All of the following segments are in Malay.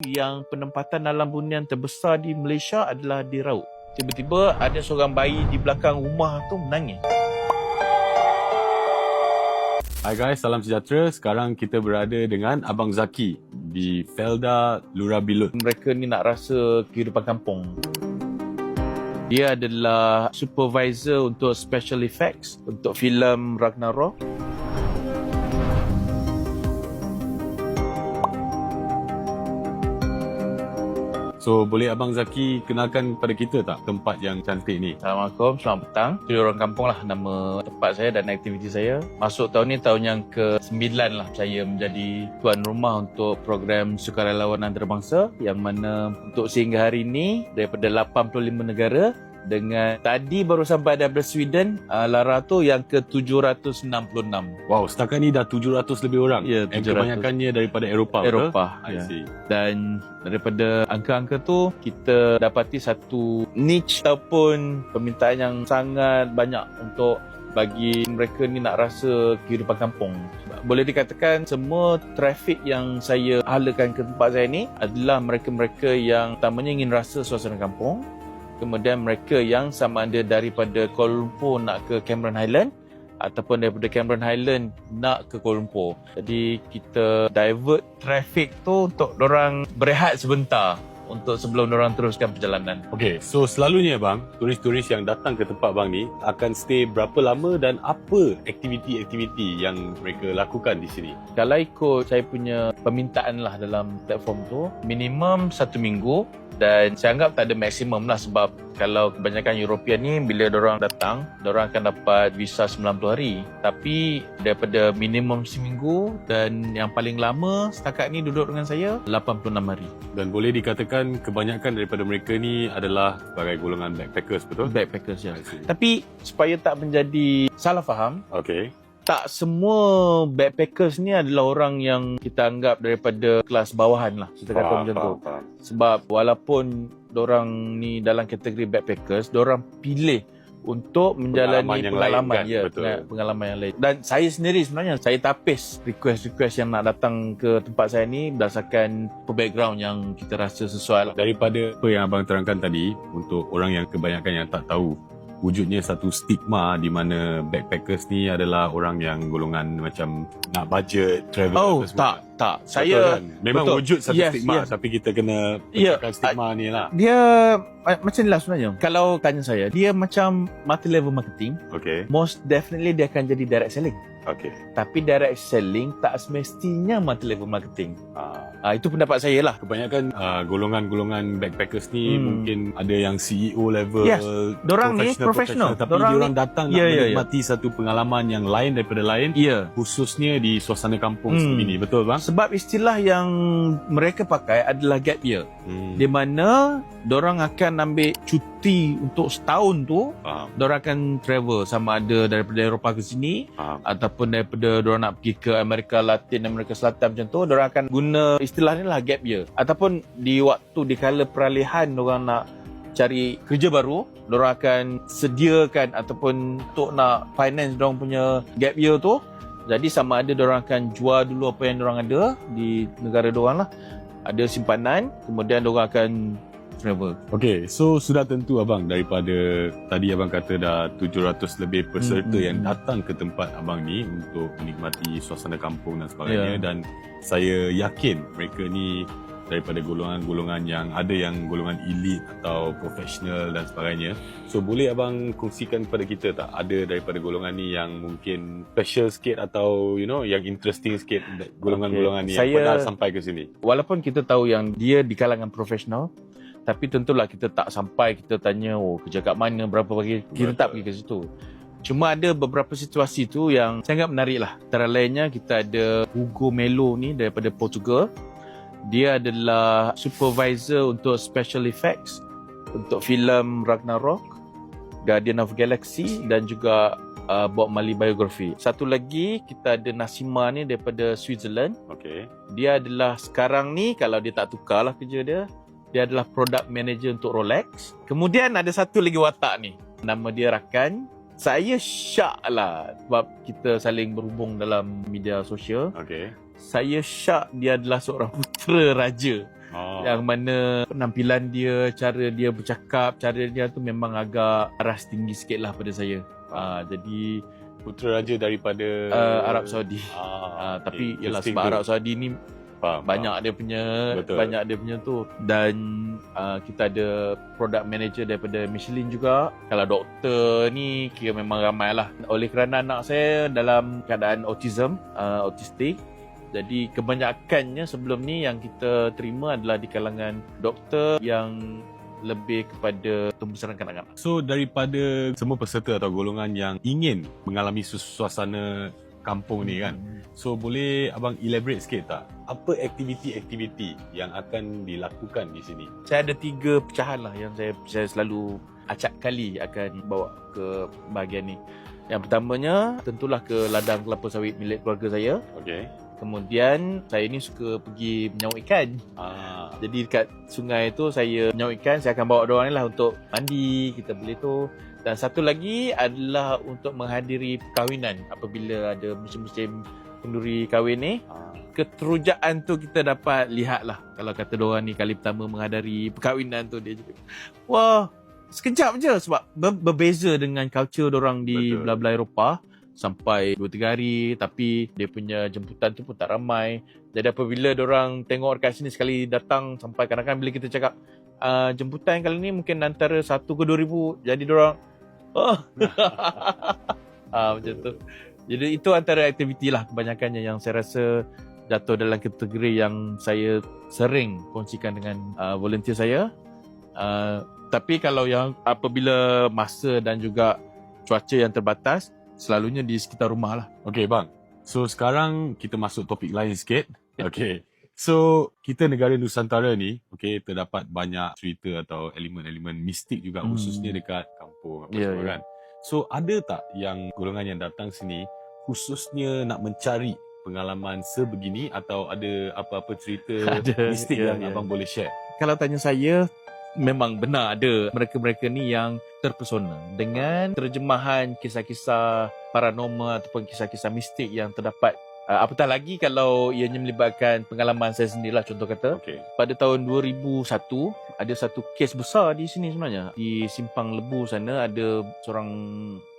yang penempatan alam bunian terbesar di Malaysia adalah di Raut. Tiba-tiba ada seorang bayi di belakang rumah tu menangis. Hai guys, salam sejahtera. Sekarang kita berada dengan Abang Zaki di Felda Lura Bilut. Mereka ni nak rasa kehidupan kampung. Dia adalah supervisor untuk special effects untuk filem Ragnarok. So, boleh Abang Zaki kenalkan kepada kita tak tempat yang cantik ni? Assalamualaikum, selamat petang. Jadi orang kampung lah nama tempat saya dan aktiviti saya. Masuk tahun ni tahun yang ke-9 lah saya menjadi tuan rumah untuk program sukarelawan antarabangsa yang mana untuk sehingga hari ini daripada 85 negara dengan tadi baru sampai daripada Sweden, Lara tu yang ke-766. Wow, setakat ni dah 700 lebih orang. Ya, 700. Kebanyakannya daripada Eropah. Eropah, I ya. see. Dan daripada angka-angka tu kita dapati satu niche ataupun permintaan yang sangat banyak untuk bagi mereka ni nak rasa kehidupan kampung. Boleh dikatakan semua trafik yang saya halakan ke tempat saya ni adalah mereka-mereka yang utamanya ingin rasa suasana kampung. Kemudian mereka yang sama ada daripada Kuala Lumpur nak ke Cameron Highland ataupun daripada Cameron Highland nak ke Kuala Lumpur. Jadi kita divert trafik tu untuk dorang berehat sebentar untuk sebelum dorang teruskan perjalanan. Okay, so selalunya bang, turis-turis yang datang ke tempat bang ni akan stay berapa lama dan apa aktiviti-aktiviti yang mereka lakukan di sini? Kalau ikut saya punya permintaan lah dalam platform tu, minimum 1 minggu. Dan saya anggap tak ada maksimum lah sebab kalau kebanyakan European ni bila dorang datang, dorang akan dapat visa 90 hari. Tapi daripada minimum seminggu dan yang paling lama setakat ni duduk dengan saya 86 hari. Dan boleh dikatakan kebanyakan daripada mereka ni adalah sebagai golongan backpackers, betul? Backpackers, ya. I see. Tapi supaya tak menjadi salah faham, Okay. tak semua backpackers ni adalah orang yang kita anggap daripada kelas bawahan lah. Kita kata macam tu. Faham. Sebab walaupun dorang ni dalam kategori backpackers, dorang pilih untuk menjalani pengalaman, lain, kan? pengalaman yang lain. Dan saya sendiri sebenarnya saya tapis request-request yang nak datang ke tempat saya ni berdasarkan background yang kita rasa sesuai lah. Daripada apa yang abang terangkan tadi, untuk orang yang kebanyakan yang tak tahu, wujudnya satu stigma di mana backpackers ni adalah orang yang golongan macam nak budget, travel. Oh, semua. tak. Betul Saya kan? Memang betul. wujud satu stigma, Yes. tapi kita kena Ya, pecahkan stigma ni lah. Dia macam ni lah sebenarnya. Kalau tanya saya, dia macam multi-level marketing. Okay. Most definitely dia akan jadi direct selling. Okay. Tapi direct selling tak semestinya multi-level marketing. Itu pendapat saya lah. Kebanyakan golongan-golongan backpackers ni mungkin ada yang CEO level, Yes. Dorang ni professional. tapi Dorang diorang ni- datang Ya, nak ya, ya. menikmati satu pengalaman yang lain daripada lain, Ya. khususnya di suasana kampung seperti ini, betul bang? Sebab istilah yang mereka pakai adalah gap year. Di mana dorang akan ambil cuti untuk setahun tu, Faham. dorang akan travel sama ada daripada Eropah ke sini Faham. ataupun daripada dorang nak pergi ke Amerika Latin, Amerika Selatan macam tu, dorang akan guna istilah ni lah gap year. Ataupun di waktu di kala peralihan dorang nak cari kerja baru, dorang akan sediakan ataupun untuk nak finance dorang punya gap year tu. Jadi sama ada dorang akan jual dulu apa yang dorang ada di negara dorang lah. Ada simpanan, kemudian dorang akan travel. Okay, so sudah tentu abang daripada tadi abang kata dah 700 lebih peserta yang datang ke tempat abang ni untuk menikmati suasana kampung dan sebagainya, dan saya yakin mereka ni daripada golongan-golongan yang ada yang golongan elit atau profesional dan sebagainya. So boleh abang kongsikan kepada kita tak, ada daripada golongan ni yang mungkin special sikit atau yang interesting sikit, golongan-golongan ni yang pernah sampai ke sini? Walaupun kita tahu yang dia di kalangan profesional, tapi tentulah kita tak sampai kita tanya kerja kat mana, berapa pagi, kita tak pergi ke situ. Cuma ada beberapa situasi tu yang sangat menarik lah. Antara lainnya kita ada Hugo Melo ni daripada Portugal. Dia adalah supervisor untuk special effects untuk filem Ragnarok, Guardian of Galaxy dan juga Bob Marley Biography. Satu lagi kita ada Nasima ni daripada Switzerland. Okay. Dia adalah sekarang ni kalau dia tak tukar lah kerja dia, dia adalah product manager untuk Rolex. Kemudian ada satu lagi watak ni, nama dia Rakan. Saya syak lah sebab kita saling berhubung dalam media sosial. Okay. Saya syak dia adalah seorang putera raja Yang mana penampilan dia, cara dia bercakap, cara dia tu memang agak ras tinggi sikit lah pada saya. Jadi Putera raja daripada Arab Saudi. Tapi ialah sebab Arab Saudi ni banyak dia punya tu. Dan kita ada product manager daripada Michelin juga. Kalau doktor ni kira memang ramai lah. Oleh kerana anak saya dalam keadaan autistik, jadi kebanyakannya sebelum ni yang kita terima adalah di kalangan doktor yang lebih kepada pembesaran kanak-kanak. So daripada semua peserta atau golongan yang ingin mengalami suasana kampung ni kan, so boleh abang elaborate sikit tak? Apa aktiviti-aktiviti yang akan dilakukan di sini? Saya ada 3 pecahan lah yang saya selalu acap kali akan bawa ke bahagian ni. Yang pertamanya tentulah ke ladang kelapa sawit milik keluarga saya. Okay. Kemudian saya ni suka pergi menyaut ikan. Jadi dekat sungai tu saya menyaut ikan, saya akan bawa diorang ni lah untuk mandi, kita boleh tu. Dan satu lagi adalah untuk menghadiri perkahwinan apabila ada musim-musim kenduri kahwin ni. Keterujaan tu kita dapat lihat lah. Kalau kata diorang ni kali pertama menghadiri perkahwinan tu, dia juga wah, sekejap je sebab berbeza dengan culture diorang di belah-belah Eropah. Sampai 2-3 hari, tapi dia punya jemputan tu pun tak ramai. Jadi apabila diorang tengok dekat sini sekali datang, sampai kadang-kadang bila kita cakap jemputan kali ni mungkin antara 1 ke 2,000, jadi diorang macam tu. Jadi itu antara aktiviti lah kebanyakannya yang saya rasa jatuh dalam kategori yang saya sering kongsikan dengan volunteer saya. Tapi kalau yang apabila masa dan juga cuaca yang terbatas, selalunya di sekitar rumah lah. Okay bang, so sekarang kita masuk topik lain sikit. Okay, so kita negara Nusantara ni, okay, terdapat banyak cerita atau elemen-elemen mistik juga, khususnya dekat kampung semua kan. So ada tak yang golongan yang datang sini khususnya nak mencari pengalaman sebegini, atau ada apa-apa cerita mistik yang abang boleh share? Kalau tanya saya, memang benar ada mereka-mereka ni yang terpesona dengan terjemahan kisah-kisah paranormal ataupun kisah-kisah mistik yang terdapat. Apatah lagi kalau ianya melibatkan pengalaman saya sendirilah. Contoh kata, pada tahun 2001 ada satu kes besar di sini sebenarnya. Di Simpang Lebu sana ada seorang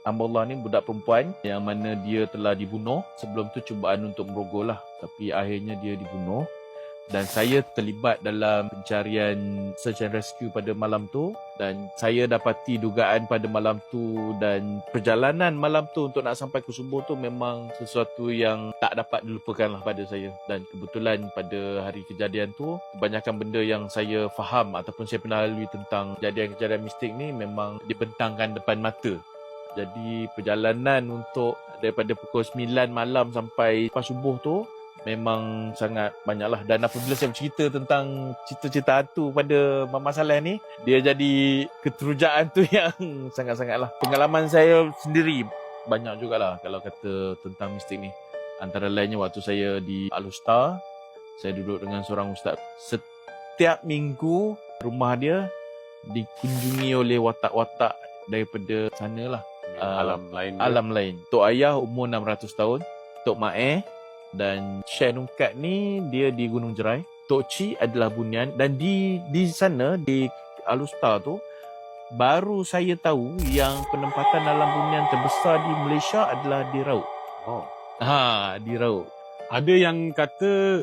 hamba Allah ni, budak perempuan yang mana dia telah dibunuh. Sebelum tu cubaan untuk merogoh lah, tapi akhirnya dia dibunuh. Dan saya terlibat dalam pencarian search and rescue pada malam tu, dan saya dapati dugaan pada malam tu, dan perjalanan malam tu untuk nak sampai ke subuh tu memang sesuatu yang tak dapat dilupakan lah pada saya. Dan kebetulan pada hari kejadian tu, kebanyakan benda yang saya faham ataupun saya pernah lalui tentang kejadian-kejadian mistik ni memang dibentangkan depan mata. Jadi perjalanan untuk daripada pukul 9 malam sampai lepas subuh tu memang sangat banyak lah. Dan apabila saya bercerita tentang cerita-cerita hantu pada Mama Saleh ni, dia jadi keterujaan tu yang sangat-sangat lah. Pengalaman saya sendiri banyak jugalah kalau kata tentang mistik ni. Antara lainnya waktu saya di Al-Usta, saya duduk dengan seorang ustaz. Setiap minggu rumah dia dikunjungi oleh watak-watak daripada sana lah. Alam lain. Tok Ayah umur 600 tahun, Tok Mae dan Syekh Nungkat ni dia di Gunung Jerai. Tok Cik adalah Bunian. Dan di sana, di Al-Usta tu, baru saya tahu yang penempatan alam bunian terbesar di Malaysia adalah di Raut. Di Raut. Ada yang kata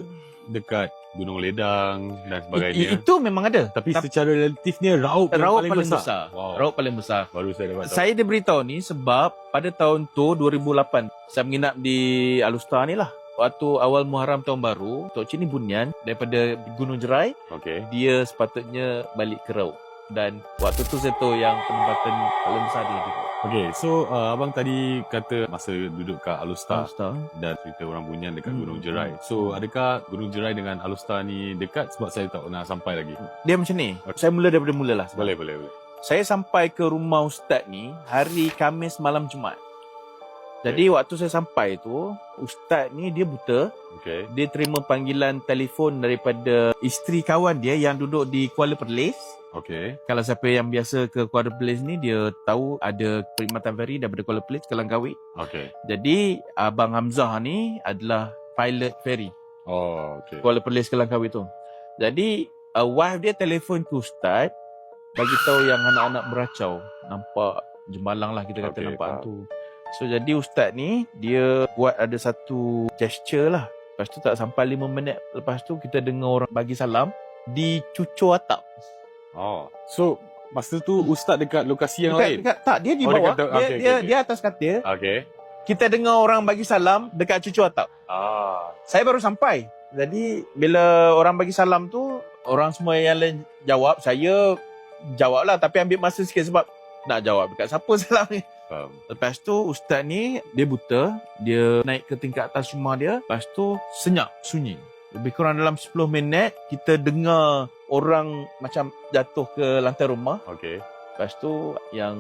dekat Gunung Ledang dan sebagainya. Itu memang ada. Tapi secara relatifnya Raut paling besar. Raut paling besar. Baru saya dapat tahu. Saya diberitahu ni sebab pada tahun tu 2008 saya menginap di Al-Usta ni lah. Waktu awal Muharram tahun baru, Tok Cik ni Bunian daripada Gunung Jerai. Dia sepatutnya balik ke Raut. Dan waktu tu saya tahu yang penempatan paling besar dia juga. So abang tadi kata masa duduk kat Al-Usta dan cerita orang Bunian dekat Gunung Jerai. So adakah Gunung Jerai dengan Al-Usta ni dekat? Sebab saya tak pernah sampai lagi. Dia macam ni. Saya mula daripada mula lah. Boleh. Saya sampai ke rumah ustaz ni hari Khamis malam Jumaat. Jadi waktu saya sampai tu, ustaz ni dia buta. Dia terima panggilan telefon daripada isteri kawan dia yang duduk di Kuala Perlis. Kalau siapa yang biasa ke Kuala Perlis ni, dia tahu ada perkhidmatan feri daripada Kuala Perlis ke Langkawi. Jadi Abang Hamzah ni adalah pilot feri. Kuala Perlis ke Langkawi tu. Jadi wife dia telefon ke ustaz, bagi tahu yang anak-anak beracau. Nampak jemalang lah kita kata, nampak hantu. So jadi ustaz ni dia buat ada satu gesture lah. Lepas tu tak sampai 5 minit lepas tu kita dengar orang bagi salam di cucur atap. So masa tu ustaz dekat lokasi yang lain? Tak, dia di bawah. Dia atas katil. Okay. Kita dengar orang bagi salam dekat cucur atap. Saya baru sampai. Jadi bila orang bagi salam tu, orang semua yang lain jawab, saya jawab lah, tapi ambil masa sikit sebab nak jawab dekat siapa salam ni. Lepas tu ustaz ni dia buta, dia naik ke tingkat atas rumah dia, lepas tu senyap, sunyi. Lebih kurang dalam 10 minit kita dengar orang macam jatuh ke lantai rumah. Lepas tu yang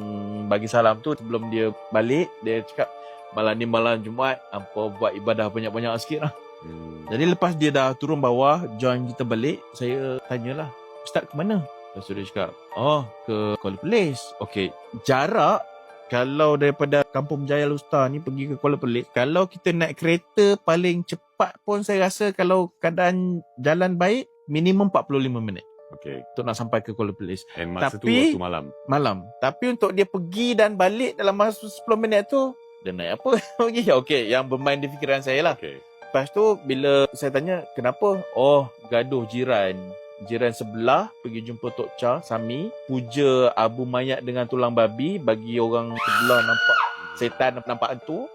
bagi salam tu sebelum dia balik, dia cakap malam ni malam Jumaat, hampa buat ibadah banyak-banyak sikit lah. Jadi lepas dia dah turun bawah, join kita balik, saya tanyalah, ustaz ke mana? Lepas tu dia cakap, ke Kuala Perlis. Okey, jarak kalau daripada Kampung Berjaya Lustar ni pergi ke Kuala Perlis, kalau kita naik kereta paling cepat pun saya rasa kalau keadaan jalan baik, minimum 45 minit. Untuk nak sampai ke Kuala Perlis. Dan masa tu waktu malam. Tapi untuk dia pergi dan balik dalam masa 10 minit tu, dia naik apa? Okey, yang bermain di fikiran saya lah. Lepas tu bila saya tanya kenapa? Gaduh jiran sebelah pergi jumpa Tok Cha Sami, puja abu mayat dengan tulang babi, bagi orang sebelah nampak setan, nampak hantu.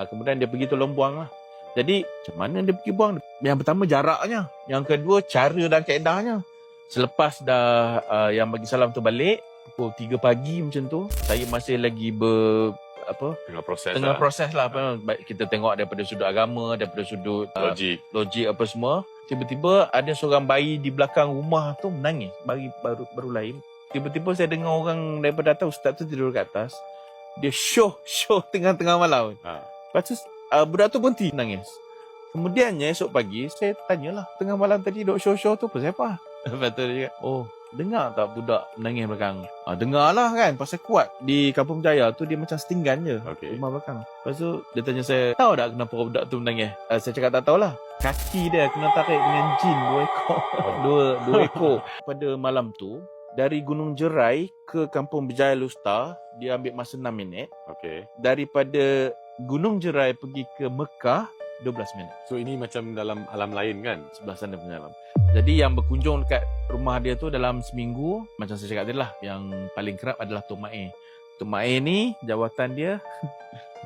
Kemudian dia pergi tolong buang lah. Jadi macam mana dia pergi buang? Yang pertama jaraknya, yang kedua cara dan kaedahnya. Selepas dah yang bagi salam tu balik pukul 3 pagi macam tu, saya masih lagi tengah proses lah. Baik kita tengok daripada sudut agama, daripada sudut logik apa semua. Tiba-tiba ada seorang bayi di belakang rumah tu menangis, baru lahir. Tiba-tiba saya dengar orang daripada atas, ustaz tu tidur kat atas. Dia show tengah-tengah malam. Lepas tu budak tu berhenti menangis. Kemudiannya esok pagi saya tanyalah, tengah malam tadi duk show tu pasal apa? Lepas tu dia kata, dengar tak budak menangis belakang? Dengar lah kan, pasal kuat. Di Kampung Berjaya tu dia macam setinggan je, rumah belakang. Lepas tu dia tanya saya, tahu tak kenapa budak tu menangis? Saya cakap tak tahulah. Kaki dia kena tarik dengan jin 2 ekor. dua ekor. Pada malam tu, dari Gunung Jerai ke Kampung Berjaya Lustar, dia ambil masa 6 minit. Daripada Gunung Jerai pergi ke Mekah, 12 minit. So ini macam dalam alam lain kan? Sebelah sana punya alam. Jadi yang berkunjung dekat rumah dia tu dalam seminggu, macam saya cakap tadi lah, yang paling kerap adalah Tok Mae. Tok Mae ni jawatan dia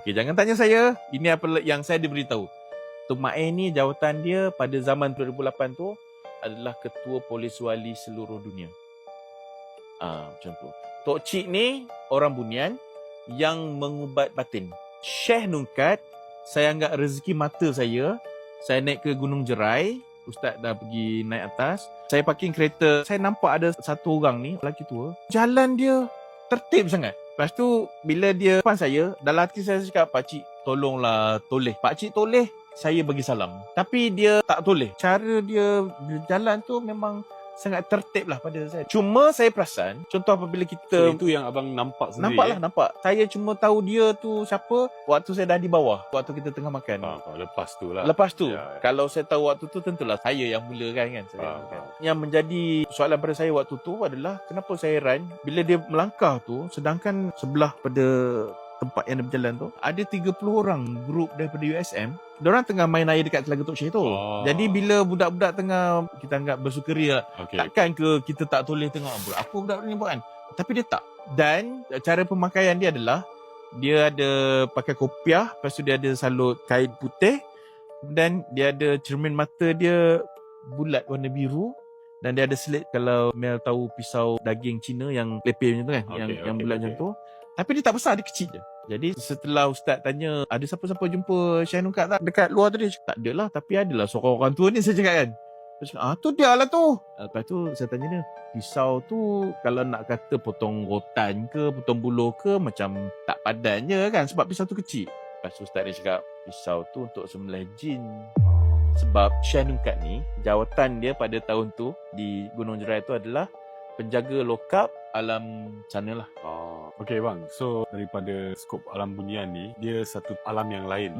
okey, jangan tanya saya, ini apa yang saya diberitahu. Tok Mae ni jawatan dia pada zaman 2008 tu adalah Ketua Polis Wali seluruh dunia. Macam tu. Tok Cik ni orang Bunian yang mengubat batin. Syekh Nungkat, saya anggap rezeki mata saya naik ke Gunung Jerai, ustaz dah pergi naik atas, saya parking kereta, saya nampak ada satu orang ni, lelaki tua, jalan dia tertib sangat. Lepas tu bila dia depan saya, dalam hati saya cakap, pakcik tolonglah toleh. Pakcik toleh, saya bagi salam. Tapi dia tak toleh. Cara dia jalan tu memang sangat tertib lah pada saya. Cuma saya perasan, contoh apabila kita... So, itu yang abang nampak sendiri? Nampak. Saya cuma tahu dia tu siapa waktu saya dah di bawah, waktu kita tengah makan. Lepas tu lah. Ya. Kalau saya tahu waktu tu, tentulah saya yang mulakan kan. Yang menjadi soalan pada saya waktu tu adalah, kenapa saya heran bila dia melangkah tu, sedangkan sebelah pada tempat yang dia berjalan tu, ada 30 orang grup daripada USM. Diorang tengah main air dekat Telaga Tok Syekh tu. Jadi bila budak-budak tengah, kita anggap bersukaria, takkan ke kita tak boleh tengok apa budak ni buat kan? Tapi dia tak. Dan cara pemakaian dia adalah, dia ada pakai kopiah, lepas tu dia ada salut kain putih, dan dia ada cermin mata dia bulat warna biru, dan dia ada slit, kalau Mel tahu pisau daging Cina yang lepeh macam tu kan, yang bulat macam tu. Tapi dia tak besar, dia kecil je. Jadi setelah ustaz tanya, ada siapa-siapa jumpa Syekh Nungkat tak dekat luar tu? Dia cakap, tak adalah, tapi adalah seorang orang tua ni, saya cakap kan. Dia cakap, tu dia lah tu. Lepas tu saya tanya dia, pisau tu kalau nak kata potong rotan ke, potong buluh ke, macam tak padan je kan, sebab pisau tu kecil. Lepas tu ustaz dia cakap, pisau tu untuk sembelih jin. Sebab Syekh Nungkat ni, jawatan dia pada tahun tu di Gunung Jerai tu adalah penjaga lokap alam sana lah. Okay bang, so daripada skop alam bunian ni, dia satu alam yang lain.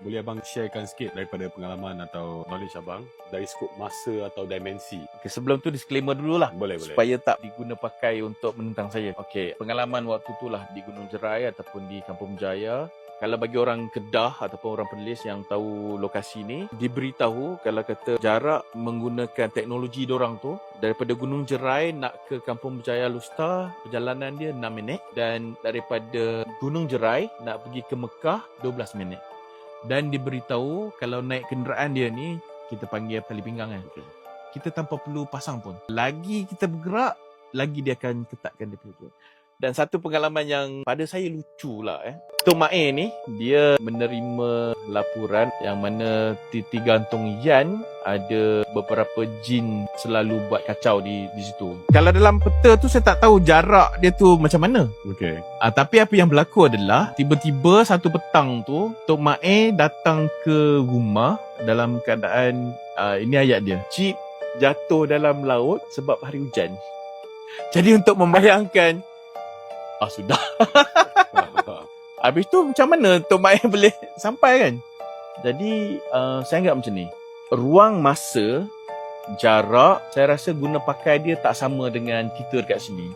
Boleh abang sharekan sikit daripada pengalaman atau knowledge abang dari skop masa atau dimensi? Okay, sebelum tu disclaimer dululah. Boleh. Supaya tak diguna pakai untuk menentang saya. Okay, pengalaman waktu tu lah di Gunung Jerai ataupun di Kampung Berjaya. Kalau bagi orang Kedah ataupun orang Perlis yang tahu lokasi ni, diberitahu kalau kata jarak menggunakan teknologi dorang tu daripada Gunung Jerai nak ke Kampung Berjaya Lusta, perjalanan dia 6 minit, dan daripada Gunung Jerai nak pergi ke Mekah 12 minit. Dan diberitahu kalau naik kenderaan dia ni, kita panggil tali pinggang kan. Kita tanpa perlu pasang pun. Lagi kita bergerak, lagi dia akan ketatkan dia punya. Dan satu pengalaman yang pada saya lucu lah Tok Mae ni, dia menerima laporan yang mana Titi Gantung Yan ada beberapa jin selalu buat kacau di situ. Kalau dalam peta tu saya tak tahu jarak dia tu macam mana. Okay. Tapi apa yang berlaku adalah tiba-tiba satu petang tu Tok Mae datang ke rumah dalam keadaan ini ayat dia, Cip jatuh dalam laut sebab hari hujan. Jadi untuk membayangkan sudah. Habis tu macam mana Tok Mae boleh sampai kan? Jadi saya anggap macam ni. Ruang masa, jarak, saya rasa guna pakai dia tak sama dengan kita dekat sini.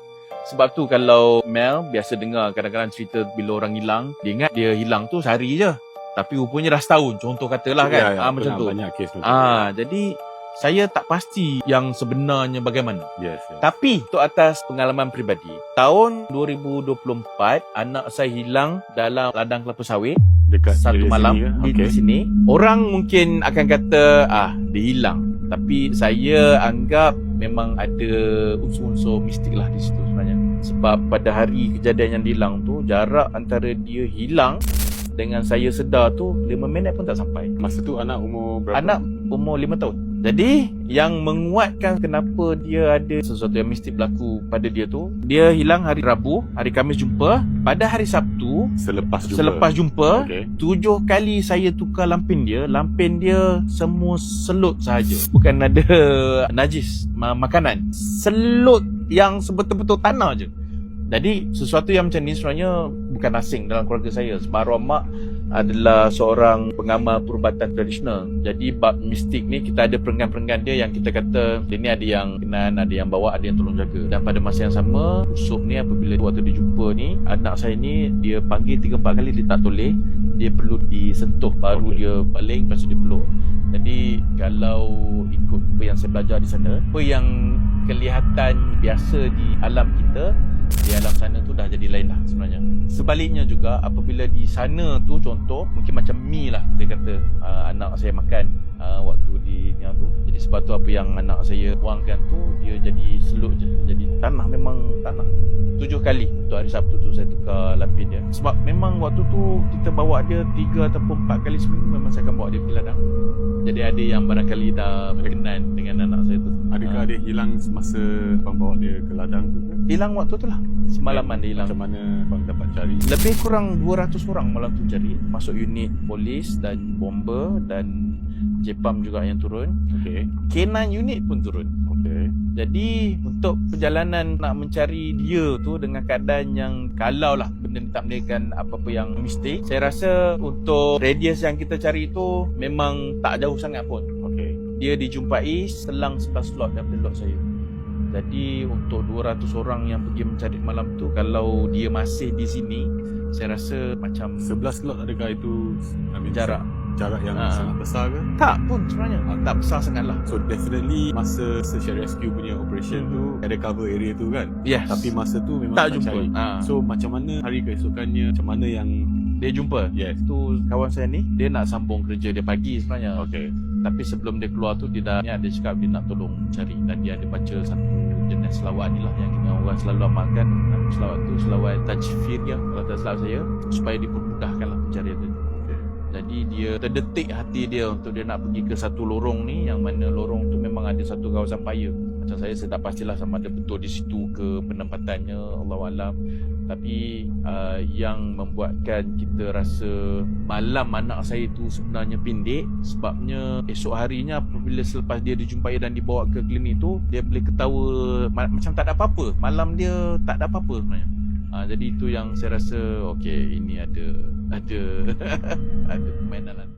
Sebab tu kalau Mel biasa dengar kadang-kadang cerita bila orang hilang, dia ingat dia hilang tu sehari je. Tapi rupanya dah setahun, contoh katalah kan. Macam tu. Banyak kes macam jadi saya tak pasti yang sebenarnya bagaimana. Yes. Tapi untuk atas pengalaman peribadi, tahun 2024 anak saya hilang dalam ladang kelapa sawit dekat satu malam sini, di sini. Orang mungkin akan kata dia hilang, tapi saya anggap memang ada unsur-unsur mistik lah di situ sebenarnya. Sebab pada hari kejadian yang hilang tu, jarak antara dia hilang dengan saya sedar tu 5 minit pun tak sampai. Masa tu anak umur berapa? Anak umur 5 tahun. Jadi yang menguatkan kenapa dia ada sesuatu yang mistik berlaku pada dia tu, dia hilang hari Rabu, hari Khamis jumpa. Pada hari Sabtu Selepas jumpa 7 kali saya tukar lampin dia semua selut sahaja. Bukan ada najis makanan, selut yang sebetul-betul tanah je. Jadi sesuatu yang macam ni sebenarnya bukan asing dalam keluarga saya. Sebab arwah mak adalah seorang pengamal perubatan tradisional. Jadi bab mistik ni kita ada perenggan-perenggan dia yang kita kata dia ni ada yang kenan, ada yang bawa, ada yang tolong jaga. Dan pada masa yang sama, Usop ni apabila waktu dia jumpa ni, anak saya ni dia panggil 3-4 kali dia tak toleh. Dia perlu disentuh baru dia baling, lepas tu dia peluk. Jadi kalau ikut apa yang saya belajar di sana, apa yang kelihatan biasa di alam kita, di alam sana tu dah jadi lain lah sebenarnya. Sebaliknya juga apabila di sana tu contoh mungkin macam mi lah kita kata anak saya makan waktu di yang tu. Jadi sebab tu apa yang anak saya buangkan tu dia jadi selut je. Jadi tanah, memang tanah. 7 kali untuk hari Sabtu tu saya tukar lapin dia. Sebab memang waktu tu kita bawa dia 3 ataupun 4 kali seminggu memang saya akan bawa dia pergi ladang. Jadi ada yang barangkali dah berkenan dengan anak saya tu. Adakah dia hilang semasa abang bawa dia ke ladang tu ke? Hilang waktu tu lah. Semalaman dia hilang. Macam mana abang dapat cari? Lebih kurang 200 orang malam tu cari. Masuk unit polis dan bomber dan Jepam juga yang turun. K9 unit pun turun. Jadi untuk perjalanan nak mencari dia tu dengan keadaan yang kalau lah benda ni tak menaikkan apa-apa yang mistik, saya rasa untuk radius yang kita cari tu memang tak jauh sangat pun. Dia dijumpai selang 11 slot daripada lot saya. Jadi untuk 200 orang yang pergi mencari malam tu, kalau dia masih di sini, saya rasa macam 11 slot adakah itu jarak yang sangat besar ke? Tak pun sebenarnya. Tak besar sangat lah. So definitely masa search and rescue punya operation tu ada cover area tu kan? Yes. Tapi masa tu memang tak jumpa. So macam mana hari keesokannya, macam mana yang dia jumpa? Yes. Tu kawan saya ni, dia nak sambung kerja dia pagi sebenarnya. Tapi sebelum dia keluar tu dia cakap dia nak tolong cari. Dan dia ada baca satu jenis selawat ni lah yang orang selalu amalkan. Nama selawat tu selawat Tajfiriyah kalau tak salah saya, supaya dipermudahkan lah pencarian tu. Jadi dia terdetik hati dia untuk dia nak pergi ke satu lorong ni, yang mana lorong tu memang ada satu kawasan paya. Macam saya tak pastilah sama ada betul di situ ke penempatannya, Allahualam. Tapi yang membuatkan kita rasa malam anak saya tu sebenarnya pendek, sebabnya esok harinya apabila selepas dia dijumpai dan dibawa ke klinik tu, dia boleh ketawa macam tak ada apa-apa. Malam dia tak ada apa-apa sebenarnya. Jadi itu yang saya rasa okey, ini ada ada permainan.